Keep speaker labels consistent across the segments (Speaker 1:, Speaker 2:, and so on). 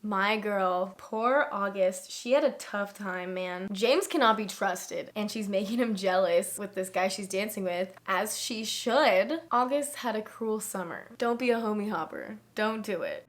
Speaker 1: My girl, poor August, she had a tough time, man. James cannot be trusted, and she's making him jealous with this guy she's dancing with, as she should. August had a cruel summer. Don't be a homie hopper. Don't do it.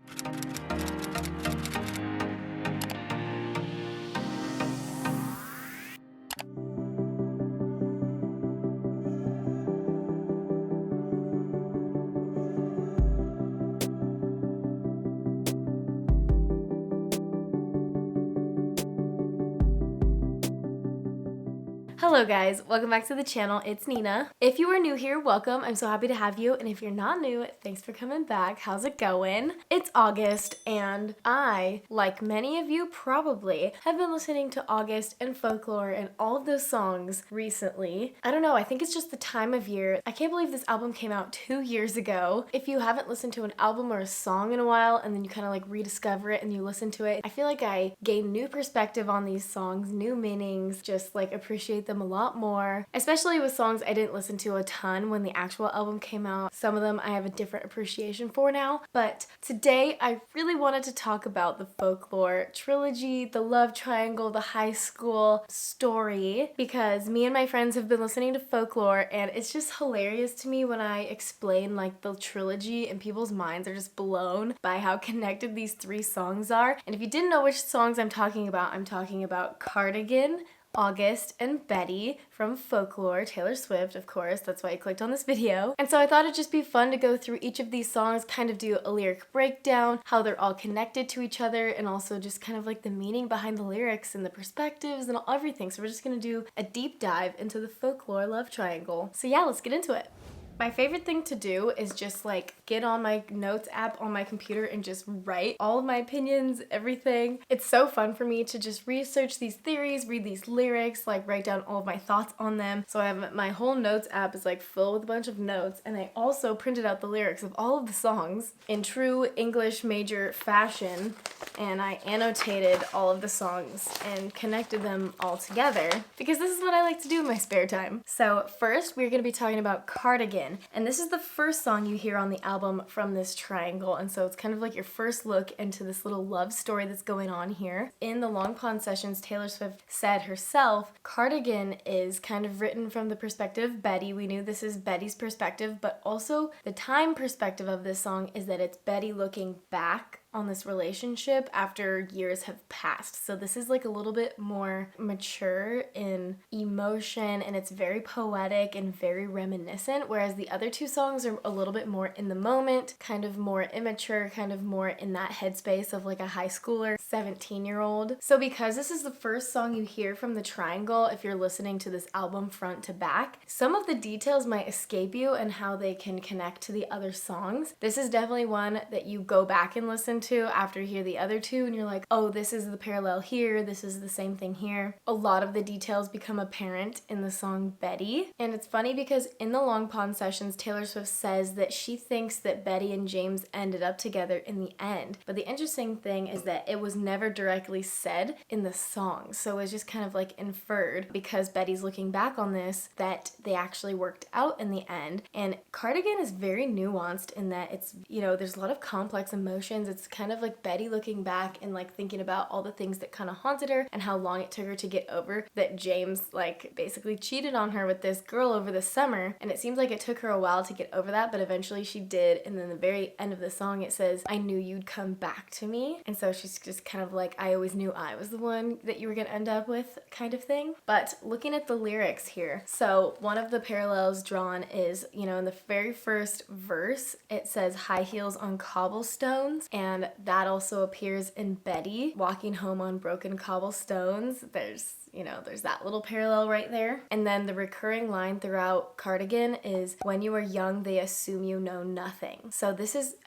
Speaker 1: Hello guys, welcome back to the channel. It's Nina. If you are new here, welcome. I'm so happy to have you. And if you're not new, thanks for coming back. How's it going? It's August and I, like many of you probably, have been listening to August and Folklore and all of those songs recently. I don't know, I think it's just the time of year. I can't believe this album came out 2 years ago. If you haven't listened to an album or a song in a while and then you kind of like rediscover it and you listen to it, I feel like I gain new perspective on these songs, new meanings, just like appreciate them a lot more, especially with songs I didn't listen to a ton when the actual album came out. Some of them I have a different appreciation for now, but today I really wanted to talk about the Folklore trilogy, the love triangle, the high school story, because me and my friends have been listening to Folklore and it's just hilarious to me when I explain like the trilogy and people's minds are just blown by how connected these 3 songs are. And if you didn't know which songs I'm talking about Cardigan, August, and Betty from Folklore, Taylor Swift, of course, that's why I clicked on this video. And so I thought it'd just be fun to go through each of these songs, kind of do a lyric breakdown, how they're all connected to each other, and also just kind of like the meaning behind the lyrics and the perspectives and everything. So we're just gonna do a deep dive into the Folklore love triangle. So yeah, let's get into it. My favorite thing to do is just like get on my notes app on my computer and just write all of my opinions, everything. It's so fun for me to just research these theories, read these lyrics, like write down all of my thoughts on them. So I have my whole notes app is like filled with a bunch of notes, and I also printed out the lyrics of all of the songs in true English major fashion, and I annotated all of the songs and connected them all together because this is what I like to do in my spare time. So first we're gonna be talking about Cardigan. And this is the first song you hear on the album from this triangle, and so it's kind of like your first look into this little love story that's going on here. In the Long Pond sessions, Taylor Swift said herself, Cardigan is kind of written from the perspective of Betty. We knew this is Betty's perspective, but also the time perspective of this song is that it's Betty looking back on this relationship after years have passed. So this is like a little bit more mature in emotion, and it's very poetic and very reminiscent, whereas the other 2 songs are a little bit more in the moment, kind of more immature, kind of more in that headspace of like a high schooler, 17-year-old. So because this is the first song you hear from the triangle, if you're listening to this album front to back, some of the details might escape you and how they can connect to the other songs. This is definitely one that you go back and listen to after you hear the other 2 and you're like, oh, this is the parallel here, this is the same thing here. A lot of the details become apparent in the song Betty. And it's funny because in the Long Pond sessions, Taylor Swift says that she thinks that Betty and James ended up together in the end. But the interesting thing is that it was never directly said in the song. So it was just kind of like inferred, because Betty's looking back on this, that they actually worked out in the end. And Cardigan is very nuanced in that it's, you know, there's a lot of complex emotions. It's kind of like Betty looking back and like thinking about all the things that kind of haunted her and how long it took her to get over that James like basically cheated on her with this girl over the summer. And it seems like it took her a while to get over that, but eventually she did. And then the very end of the song, it says, I knew you'd come back to me. And so she's just kind of like, I always knew I was the one that you were gonna end up with, kind of thing. But looking at the lyrics here, so one of the parallels drawn is, you know, in the very first verse, it says high heels on cobblestones, and that also appears in Betty walking home on broken cobblestones. There's that little parallel right there. And then the recurring line throughout Cardigan is, when you are young, they assume you know nothing. So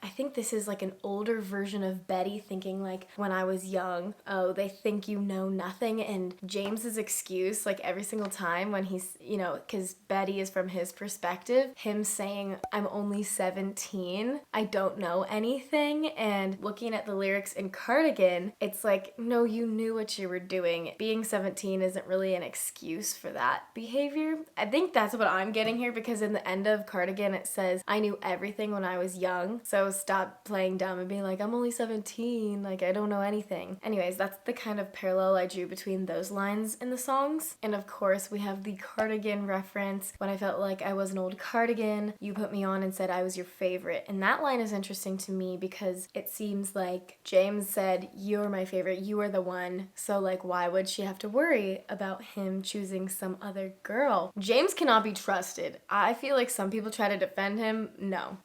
Speaker 1: I think this is like an older version of Betty thinking like, when I was young, oh, they think you know nothing. And James's excuse, like every single time when he's, you know, because Betty is from his perspective, him saying, I'm only 17, I don't know anything. And looking at the lyrics in Cardigan, it's like, no, you knew what you were doing. Being 17 isn't really an excuse for that behavior. I think that's what I'm getting here, because in the end of Cardigan it says, I knew everything when I was young, so stop playing dumb and being like, I'm only 17, like I don't know anything. Anyways, that's the kind of parallel I drew between those lines in the songs. And of course we have the cardigan reference. When I felt like I was an old cardigan, you put me on and said I was your favorite. And that line is interesting to me because it seems like James said, you're my favorite, you are the one, so like why would she have to worry about him choosing some other girl? James cannot be trusted. I feel like some people try to defend him. No,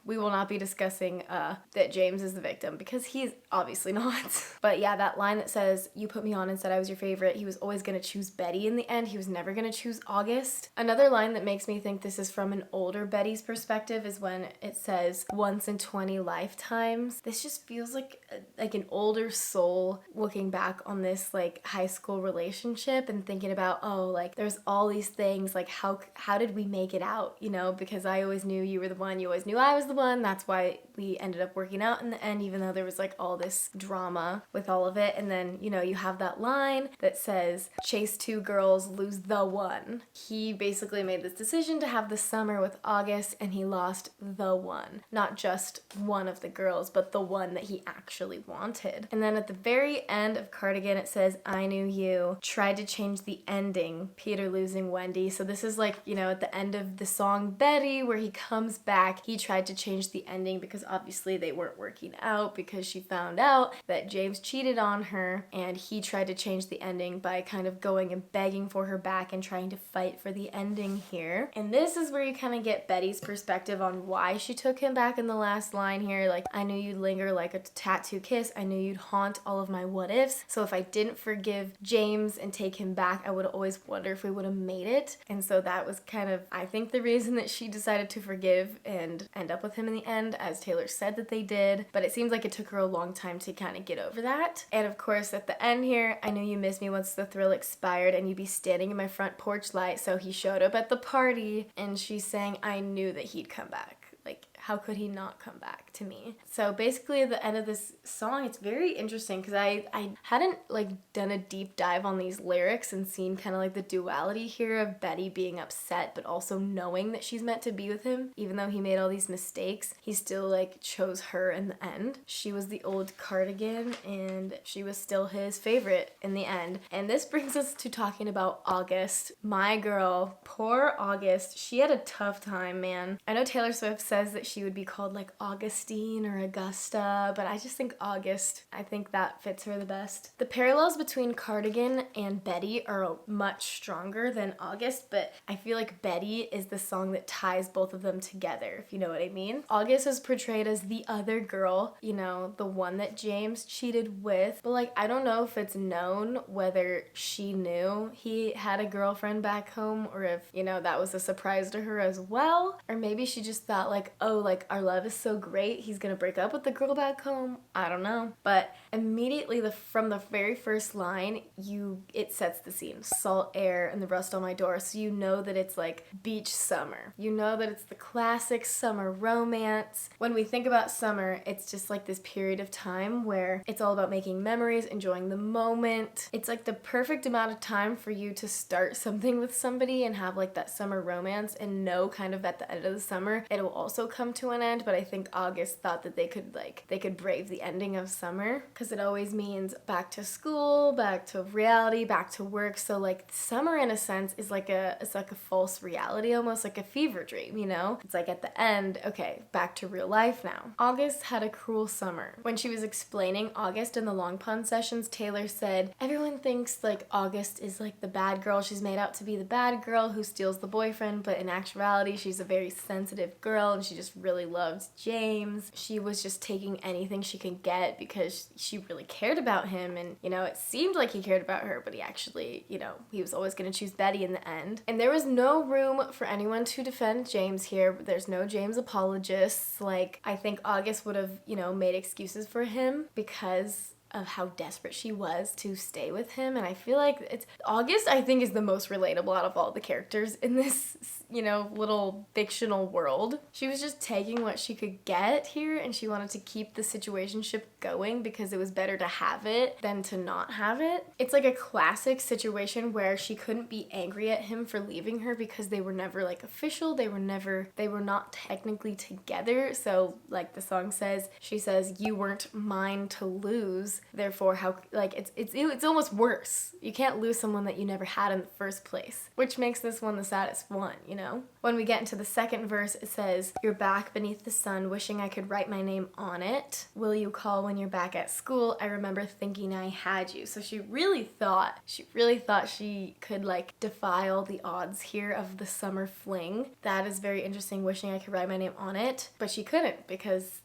Speaker 1: we will not be discussing that James is the victim, because he's obviously not. But yeah, that line that says, you put me on and said I was your favorite, he was always gonna choose Betty in the end. He was never gonna choose August. Another line that makes me think this is from an older Betty's perspective is when it says once in 20 lifetimes. This just feels like an older soul looking back on this like high school relationship and thinking about, oh, like there's all these things, like how did we make it out, you know, because I always knew you were the one, you always knew I was the one, that's why we ended up working out in the end, even though there was like all this drama with all of it. And then, you know, you have that line that says chase two girls, lose the one. He basically made this decision to have the summer with August, and he lost the one, not just one of the girls, but the one that he actually wanted. And then at the very end of Cardigan it says, I knew you, tried to change the ending, Peter losing Wendy. So this is like, you know, at the end of the song Betty, where he comes back, he tried to change the ending because obviously they weren't working out, because she found out that James cheated on her, and he tried to change the ending by kind of going and begging for her back and trying to fight for the ending here. And this is where you kind of get Betty's perspective on why she took him back in the last line here. Like, I knew you'd linger like a tattoo kiss. I knew you'd haunt all of my what ifs. So if I didn't forgive James and take him back, I would always wonder if we would have made it. And so that was kind of, I think, the reason that she decided to forgive and end up with him in the end, as Taylor said that they did. But it seems like it took her a long time to kind of get over that. And of course, at the end here, I knew you missed me once the thrill expired and you'd be standing in my front porch light. So he showed up at the party, and she's saying, I knew that he'd come back. Like, how could he not come back to me? So basically at the end of this song, it's very interesting because I hadn't like done a deep dive on these lyrics and seen kind of like the duality here of Betty being upset but also knowing that she's meant to be with him. Even though he made all these mistakes, he still like chose her in the end. She was the old cardigan and she was still his favorite in the end. And this brings us to talking about August. My girl, poor August. She had a tough time, man. I know Taylor Swift says that she would be called like Augustine or Augusta, but I just think August. I think that fits her the best. The parallels between Cardigan and Betty are much stronger than August, but I feel like Betty is the song that ties both of them together, if you know what I mean. August is portrayed as the other girl, you know, the one that James cheated with, but like I don't know if it's known whether she knew he had a girlfriend back home, or if, you know, that was a surprise to her as well, or maybe she just thought like, oh, like our love is so great, he's gonna break up with the girl back home. I don't know. But immediately from the very first line, it sets the scene. Salt air and the rust on my door. So you know that it's like beach summer. You know that it's the classic summer romance. When we think about summer, it's just like this period of time where it's all about making memories, enjoying the moment. It's like the perfect amount of time for you to start something with somebody and have like that summer romance, and know kind of at the end of the summer it will also come to an end. But I think August thought that they could brave the ending of summer, because it always means back to school, back to reality, back to work. So like summer in a sense is like it's like a false reality, almost like a fever dream, you know? It's like at the end, okay, back to real life now. August had a cruel summer. When she was explaining August in the Long Pond sessions, Taylor said, everyone thinks like August is like the bad girl. She's made out to be the bad girl who steals the boyfriend, but in actuality she's a very sensitive girl and she just really loved James. She was just taking anything she could get because she really cared about him, and you know, it seemed like he cared about her, but he actually, you know, he was always going to choose Betty in the end. And there was no room for anyone to defend James here. There's no James apologists. Like, I think August would have, you know, made excuses for him because of how desperate she was to stay with him. And I feel like it's August, I think, is the most relatable out of all the characters in this, little fictional world. She was just taking what she could get here, and she wanted to keep the situationship going because it was better to have it than to not have it. It's like a classic situation where she couldn't be angry at him for leaving her because they were never like official. They were not technically together. So like the song says, she says, "You weren't mine to lose. Therefore, how it's almost worse. You can't lose someone that you never had in the first place," which makes this one the saddest one, When we get into the second verse, it says, "You're back beneath the sun, wishing I could write my name on it. Will you call when you're back at school? I remember thinking I had you." So she really thought she could like defy all the odds here of the summer fling. That is very interesting, wishing I could write my name on it. But she couldn't because,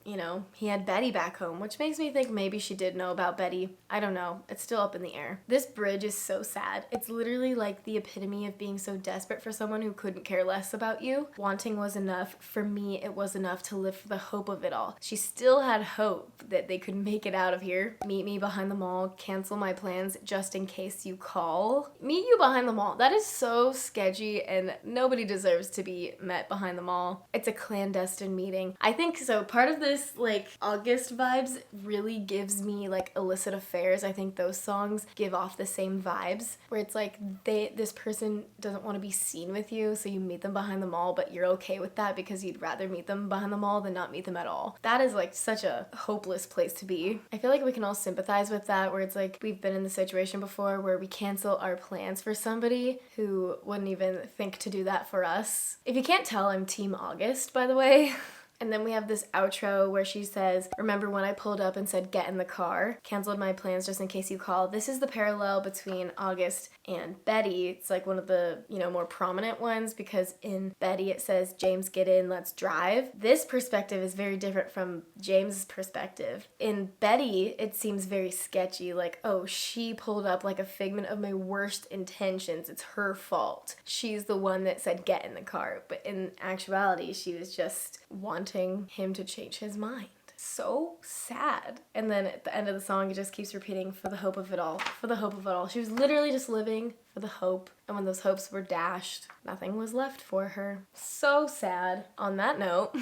Speaker 1: he had Betty back home, which makes me think maybe she did know about Betty. I don't know. It's still up in the air. This bridge is so sad. It's literally like the epitome of being so desperate for someone who couldn't care less about you. Wanting was enough. For me, it was enough to live for the hope of it all. She still had hope that they could make it out of here. Meet me behind the mall. Cancel my plans just in case you call. Meet you behind the mall. That is so sketchy, and nobody deserves to be met behind the mall. It's a clandestine meeting. I think so. Part of this like August vibes really gives me like illicit affairs. I think those songs give off the same vibes where it's like this person doesn't want to be seen with you, so you meet them behind the mall, but you're okay with that because you'd rather meet them behind the mall than not meet them at all. That is like such a hopeless place to be. I feel like we can all sympathize with that, where it's like we've been in the situation before where we cancel our plans for somebody who wouldn't even think to do that for us. If you can't tell, I'm Team August, by the way. And then we have this outro where she says, "Remember when I pulled up and said, get in the car? Canceled my plans just in case you call." This is the parallel between August and Betty. It's like one of the, more prominent ones because in Betty it says, "James, get in, let's drive." This perspective is very different from James's perspective. In Betty, it seems very sketchy, like, oh, she pulled up like a figment of my worst intentions. It's her fault. She's the one that said, get in the car. But in actuality, she was just wanting him to change his mind. So sad. And then at the end of the song, it just keeps repeating, "For the hope of it all, for the hope of it all." She was literally just living for the hope. And when those hopes were dashed, nothing was left for her. So sad. On that note,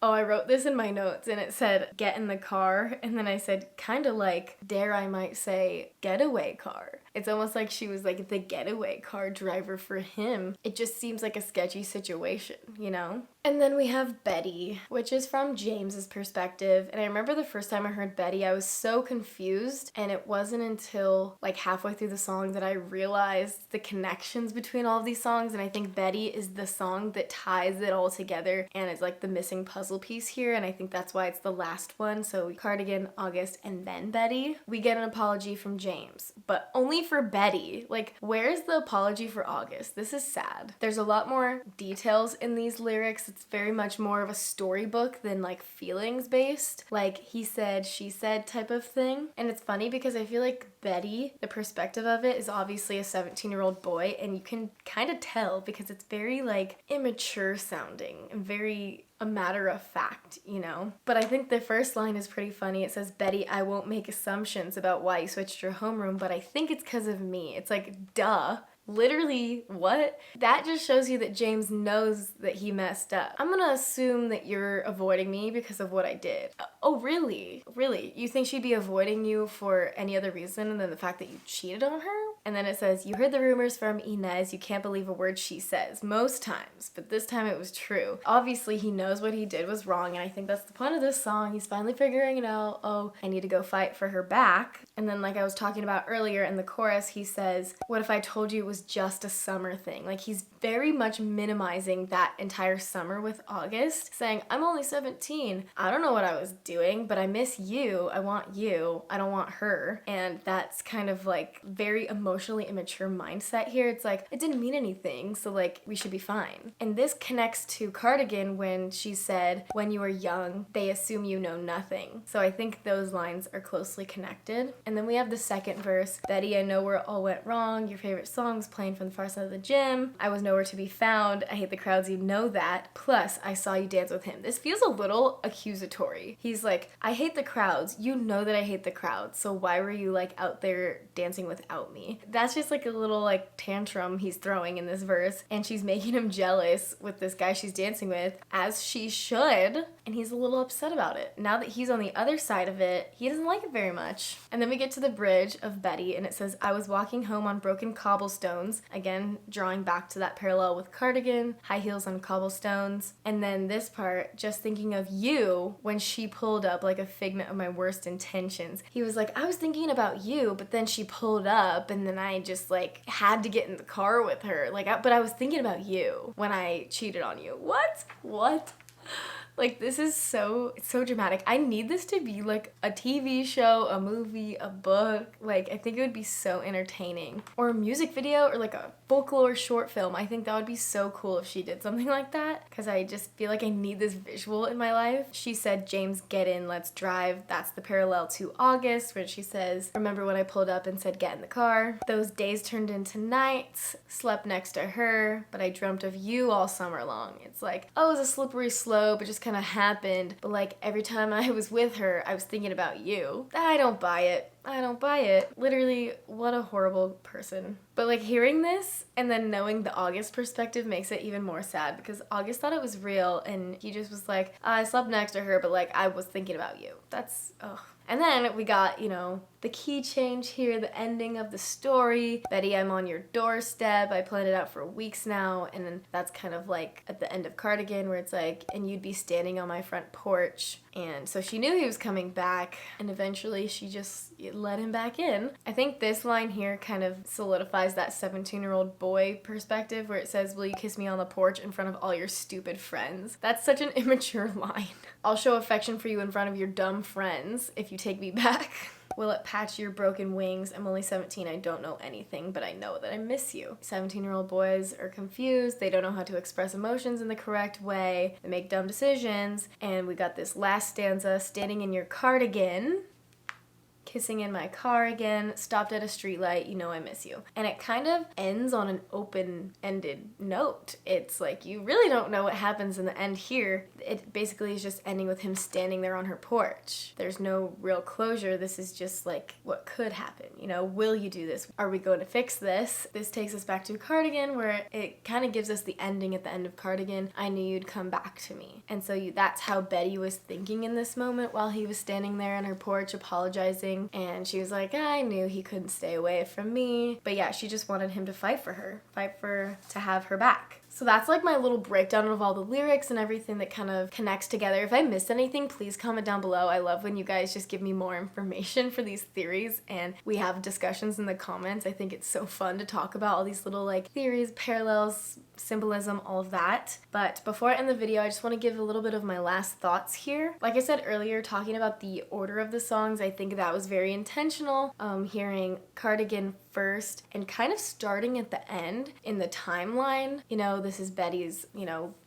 Speaker 1: oh, I wrote this in my notes and it said, "Get in the car." And then I said, kind of like, dare I might say, getaway car. It's almost like she was like the getaway car driver for him. It just seems like a sketchy situation, And then we have Betty, which is from James's perspective. And I remember the first time I heard Betty, I was so confused. And it wasn't until like halfway through the song that I realized the connections between all of these songs. And I think Betty is the song that ties it all together and is like the missing puzzle piece here. And I think that's why it's the last one. So Cardigan, August, and then Betty. We get an apology from James, but only for Betty. Like, where's the apology for August? This is sad. There's a lot more details in these lyrics. It's very much more of a storybook than like feelings based, like he said, she said type of thing. And it's funny because I feel like Betty, the perspective of it is obviously a 17-year-old boy, and you can kind of tell because it's very like immature sounding and very a matter of fact, But I think the first line is pretty funny. It says, "Betty, I won't make assumptions about why you switched your homeroom, but I think it's because of me." It's like, duh. Literally, what? That just shows you that James knows that he messed up. I'm gonna assume that you're avoiding me because of what I did. Oh, really? Really? You think she'd be avoiding you for any other reason than the fact that you cheated on her? And then it says, "You heard the rumors from Inez. You can't believe a word she says. Most times, but this time it was true." Obviously, he knows what he did was wrong, and I think that's the point of this song. He's finally figuring it out. Oh, I need to go fight for her back. And then like I was talking about earlier in the chorus, he says, "What if I told you it was just a summer thing?" Like he's very much minimizing that entire summer with August, saying, "I'm only 17. I don't know what I was doing, but I miss you. I want you. I don't want her." And that's kind of like very emotional emotionally immature mindset here. It's like, it didn't mean anything, so like we should be fine. And this connects to Cardigan when she said, when you are young, they assume you know nothing. So I think those lines are closely connected. And then we have the second verse. Betty, I know where it all went wrong. Your favorite song was playing from the far side of the gym. I was nowhere to be found. I hate the crowds, you know that. Plus, I saw you dance with him. This feels a little accusatory. He's like, I hate the crowds. You know that I hate the crowds. So why were you like out there dancing without me? That's just like a little like tantrum he's throwing in this verse. And she's making him jealous with this guy she's dancing with, as she should. And he's a little upset about it. Now that he's on the other side of it, he doesn't like it very much. And then we get to the bridge of Betty and it says, I was walking home on broken cobblestones. Again, drawing back to that parallel with Cardigan, high heels on cobblestones. And then this part, just thinking of you when she pulled up like a figment of my worst intentions. He was like, I was thinking about you, but then she pulled up and then I just like had to get in the car with her. But I was thinking about you when I cheated on you. What? Like, this is it's so dramatic. I need this to be like a TV show, a movie, a book. Like, I think it would be so entertaining. Or a music video or like a folklore short film. I think that would be so cool if she did something like that, because I just feel like I need this visual in my life. She said, James, get in, let's drive. That's the parallel to August, where she says, remember when I pulled up and said, get in the car? Those days turned into nights, slept next to her, but I dreamt of you all summer long. It's like, oh, it was a slippery slope. It just kind of happened, but like every time I was with her, I was thinking about you. I don't buy it. Literally, what a horrible person. But like hearing this and then knowing the August perspective makes it even more sad, because August thought it was real and he just was like, I slept next to her, but like I was thinking about you. That's, ugh. And then we got, the key change here, the ending of the story. Betty, I'm on your doorstep. I planned it out for weeks now. And then that's kind of like at the end of Cardigan, where it's like, and you'd be standing on my front porch. And so she knew he was coming back, and eventually she just let him back in. I think this line here kind of solidifies that 17-year-old boy perspective, where it says, will you kiss me on the porch in front of all your stupid friends? That's such an immature line. I'll show affection for you in front of your dumb friends if you take me back. Will it patch your broken wings? I'm only 17, I don't know anything, but I know that I miss you. 17-year-old boys are confused, they don't know how to express emotions in the correct way, they make dumb decisions, and we got this last stanza, standing in your cardigan, kissing in my car again, stopped at a streetlight, you know I miss you. And it kind of ends on an open-ended note. It's like, you really don't know what happens in the end here. It basically is just ending with him standing there on her porch. There's no real closure. This is just like what could happen. Will you do this? Are we going to fix this? This takes us back to Cardigan, where it kind of gives us the ending at the end of Cardigan. I knew you'd come back to me. And so that's how Betty was thinking in this moment while he was standing there on her porch apologizing. And she was like, I knew he couldn't stay away from me. But yeah, she just wanted him to fight for her, to have her back. So that's like my little breakdown of all the lyrics and everything that kind of connects together. If I missed anything, please comment down below. I love when you guys just give me more information for these theories and we have discussions in the comments. I think it's so fun to talk about all these little like theories, parallels, symbolism, all of that. But before I end the video, I just want to give a little bit of my last thoughts here. Like I said earlier, talking about the order of the songs, I think that was very intentional. Hearing Cardigan first and kind of starting at the end in the timeline. This is Betty's,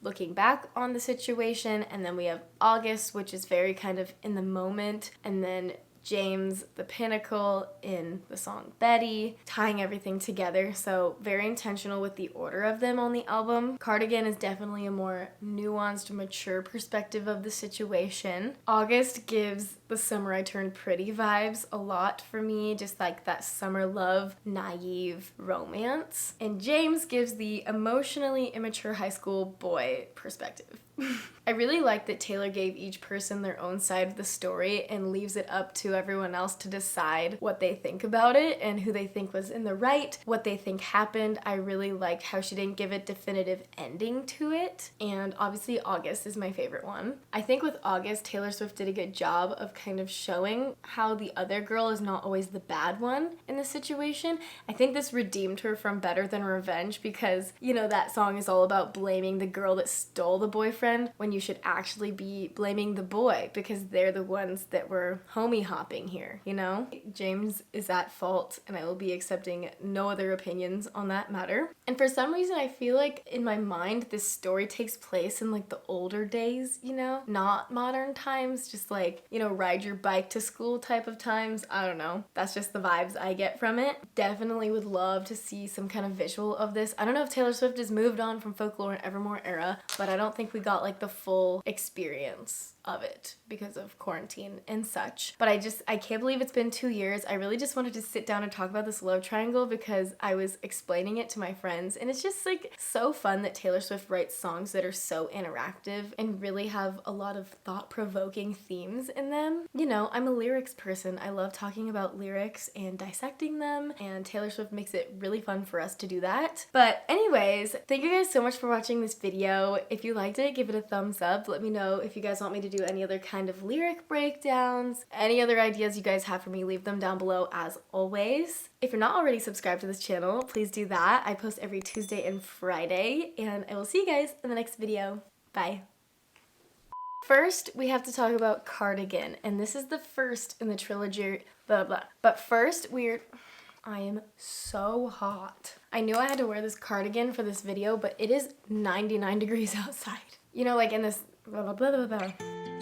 Speaker 1: looking back on the situation, and then we have August, which is very kind of in the moment, and then James, the pinnacle in the song Betty, tying everything together. So very intentional with the order of them on the album. Cardigan is definitely a more nuanced, mature perspective of the situation. August gives the Summer I Turned Pretty vibes a lot for me, just like that summer love, naive romance. And James gives the emotionally immature high school boy perspective. I really like that Taylor gave each person their own side of the story and leaves it up to everyone else to decide what they think about it and who they think was in the right, what they think happened. I really liked how she didn't give a definitive ending to it. And obviously August is my favorite one. I think with August, Taylor Swift did a good job of kind of showing how the other girl is not always the bad one in the situation. I think this redeemed her from Better Than Revenge because, that song is all about blaming the girl that stole the boyfriend boyfriend when you should actually be blaming the boy because they're the ones that were homie hopping here, you know? James is at fault and I will be accepting no other opinions on that matter. And for some reason I feel like in my mind this story takes place in like the older days, you know? Not modern times, just like, you know, ride your bike to school type of times. I don't know. That's just the vibes I get from it. Definitely would love to see some kind of visual of this. I don't know if Taylor Swift has moved on from Folklore and Evermore era, but I don't think we got like the full experience of it because of quarantine and such. But I can't believe it's been 2 years. I really just wanted to sit down and talk about this love triangle because I was explaining it to my friends, and it's just like so fun that Taylor Swift writes songs that are so interactive and really have a lot of thought-provoking themes in them. You know, I'm a lyrics person. I love talking about lyrics and dissecting them, and Taylor Swift makes it really fun for us to do that. But anyways, thank you guys so much for watching this video. If you liked it, give it a thumbs up. Let me know if you guys want me to do any other kind of lyric breakdowns. Any other ideas you guys have for me, leave them down below as always. If you're not already subscribed to this channel, please do that. I post every Tuesday and Friday, and I will see you guys in the next video. Bye. First, we have to talk about Cardigan, and this is the first in the trilogy, blah blah. But first, I am so hot. I knew I had to wear this cardigan for this video, but it is 99 degrees outside. You know, like in this blah blah blah blah blah.